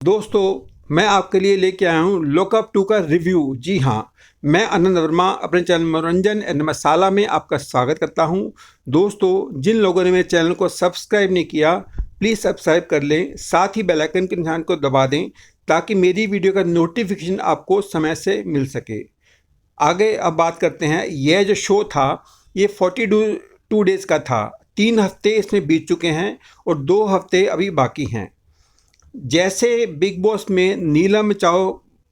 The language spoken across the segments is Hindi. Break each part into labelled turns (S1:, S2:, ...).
S1: दोस्तों, मैं आपके लिए लेके आया हूँ लॉकअप 2 का रिव्यू। जी हाँ, मैं आनंद वर्मा अपने चैनल मनोरंजन एंड मसाला में आपका स्वागत करता हूँ। दोस्तों, जिन लोगों ने मेरे चैनल को सब्सक्राइब नहीं किया, प्लीज़ सब्सक्राइब कर लें, साथ ही बेल आइकन के निशान को दबा दें ताकि मेरी वीडियो का नोटिफिकेशन आपको समय से मिल सके। आगे अब बात करते हैं। यह जो शो था ये 42 डेज़ का था। 3 हफ्ते इसमें बीत चुके हैं और 2 हफ्ते अभी बाकी हैं। जैसे बिग बॉस में नीलम बचाओ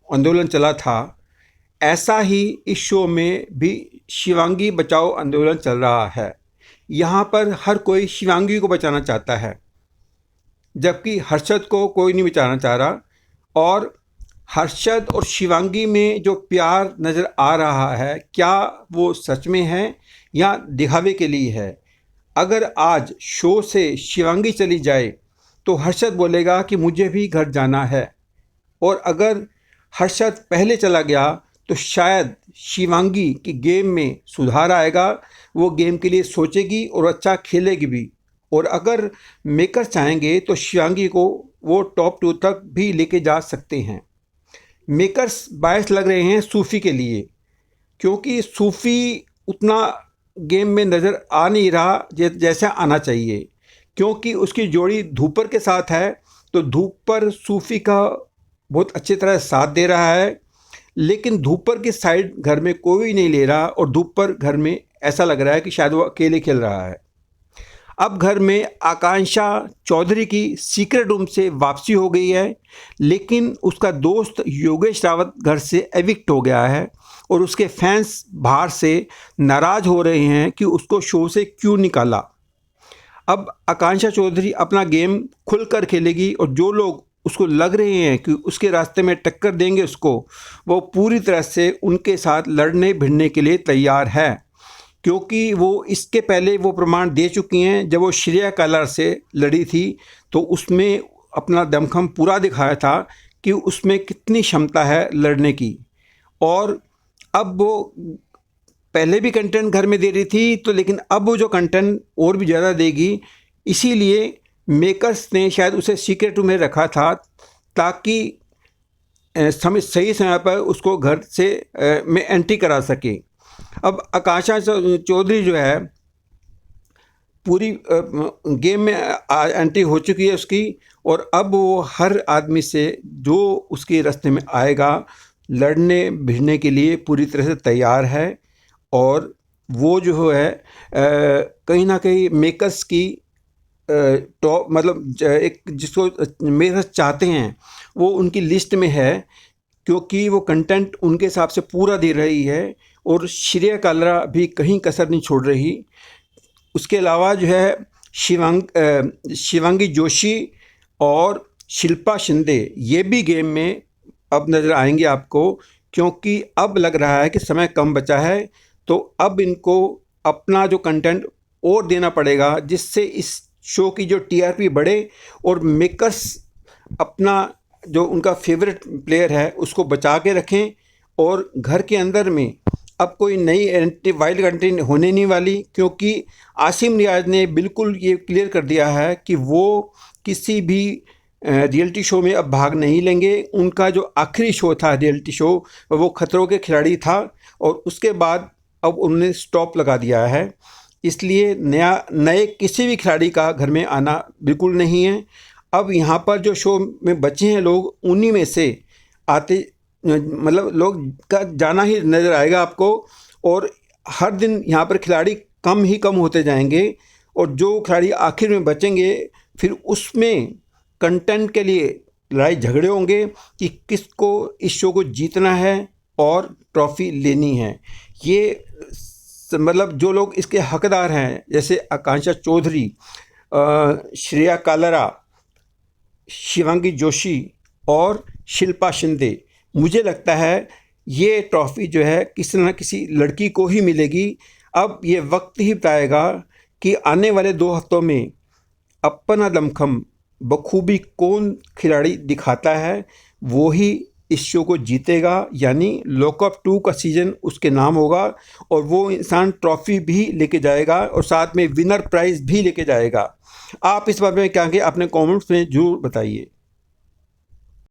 S1: आंदोलन चला था, ऐसा ही इस शो में भी शिवांगी बचाओ आंदोलन चल रहा है। यहाँ पर हर कोई शिवांगी को बचाना चाहता है, जबकि हर्षद को कोई नहीं बचाना चाह रहा। और हर्षद और शिवांगी में जो प्यार नज़र आ रहा है, क्या वो सच में है या दिखावे के लिए है? अगर आज शो से शिवांगी चली जाए तो हर्षद बोलेगा कि मुझे भी घर जाना है, और अगर हर्षद पहले चला गया तो शायद शिवांगी की गेम में सुधार आएगा, वो गेम के लिए सोचेगी और अच्छा खेलेगी भी। और अगर मेकर चाहेंगे तो शिवांगी को वो टॉप 2 तक भी लेके जा सकते हैं। मेकर्स बायस लग रहे हैं सूफ़ी के लिए, क्योंकि सूफ़ी उतना गेम में नज़र आ नहीं रहा जैसा आना चाहिए, क्योंकि उसकी जोड़ी धूपर के साथ है। तो धूपर सूफ़ी का बहुत अच्छी तरह साथ दे रहा है, लेकिन धूपर की साइड घर में कोई नहीं ले रहा, और धूपर घर में ऐसा लग रहा है कि शायद वो अकेले खेल रहा है। अब घर में आकांक्षा चौधरी की सीक्रेट रूम से वापसी हो गई है, लेकिन उसका दोस्त योगेश रावत घर से एविक्ट हो गया है, और उसके फैंस बाहर से नाराज़ हो रहे हैं कि उसको शो से क्यों निकाला। अब आकांक्षा चौधरी अपना गेम खुलकर खेलेगी, और जो लोग उसको लग रहे हैं कि उसके रास्ते में टक्कर देंगे उसको, वो पूरी तरह से उनके साथ लड़ने भिड़ने के लिए तैयार है, क्योंकि वो इसके पहले वो प्रमाण दे चुकी हैं। जब वो श्रेया कालर से लड़ी थी तो उसमें अपना दमखम पूरा दिखाया था कि उसमें कितनी क्षमता है लड़ने की। और अब वो पहले भी कंटेंट घर में दे रही थी, तो लेकिन अब वो जो कंटेंट और भी ज़्यादा देगी, इसीलिए मेकर्स ने शायद उसे सीक्रेट रूम में रखा था ताकि सही समय पर उसको घर से में एंट्री करा सके। अब आकांक्षा चौधरी जो है पूरी गेम में एंट्री हो चुकी है उसकी, और अब वो हर आदमी से जो उसके रास्ते में आएगा लड़ने भिड़ने के लिए पूरी तरह से तैयार है। और वो जो है कहीं ना कहीं मेकर्स की टॉप मतलब एक जिसको मेकर्स चाहते हैं वो उनकी लिस्ट में है, क्योंकि वो कंटेंट उनके हिसाब से पूरा दे रही है, और श्रेया कालरा भी कहीं कसर नहीं छोड़ रही। उसके अलावा जो है शिवांगी जोशी और शिल्पा शिंदे ये भी गेम में अब नज़र आएंगे आपको, क्योंकि अब लग रहा है कि समय कम बचा है, तो अब इनको अपना जो कंटेंट और देना पड़ेगा, जिससे इस शो की जो टीआरपी बढ़े, और मेकर्स अपना जो उनका फेवरेट प्लेयर है उसको बचा के रखें। और घर के अंदर में अब कोई नई एंट्री वाइल्ड एंट्री होने नहीं वाली, क्योंकि आसिम रियाज ने बिल्कुल ये क्लियर कर दिया है कि वो किसी भी रियलिटी शो में अब भाग नहीं लेंगे। उनका जो आखिरी शो था रियलिटी शो, वो खतरों के खिलाड़ी था, और उसके बाद अब उन्होंने स्टॉप लगा दिया है। इसलिए नए किसी भी खिलाड़ी का घर में आना बिल्कुल नहीं है। अब यहाँ पर जो शो में बचे हैं लोग, उन्हीं में से आते मतलब लोग का जाना ही नज़र आएगा आपको, और हर दिन यहाँ पर खिलाड़ी कम ही कम होते जाएंगे, और जो खिलाड़ी आखिर में बचेंगे फिर उसमें कंटेंट के लिए लड़ाई झगड़े होंगे कि किसको इस शो को जीतना है और ट्रॉफी लेनी है। ये मतलब जो लोग इसके हकदार हैं, जैसे आकांक्षा चौधरी, श्रेया कालरा, शिवांगी जोशी और शिल्पा शिंदे, मुझे लगता है ये ट्रॉफ़ी जो है किसी न किसी लड़की को ही मिलेगी। अब ये वक्त ही बताएगा कि आने वाले 2 हफ्तों में अपना दमखम बखूबी कौन खिलाड़ी दिखाता है, वो ही इस शो को जीतेगा। यानी लॉकअप 2 का सीज़न उसके नाम होगा, और वो इंसान ट्रॉफ़ी भी लेके जाएगा और साथ में विनर प्राइज़ भी लेके जाएगा। आप इस बारे में क्या कहेंगे, अपने कमेंट्स में ज़रूर बताइए।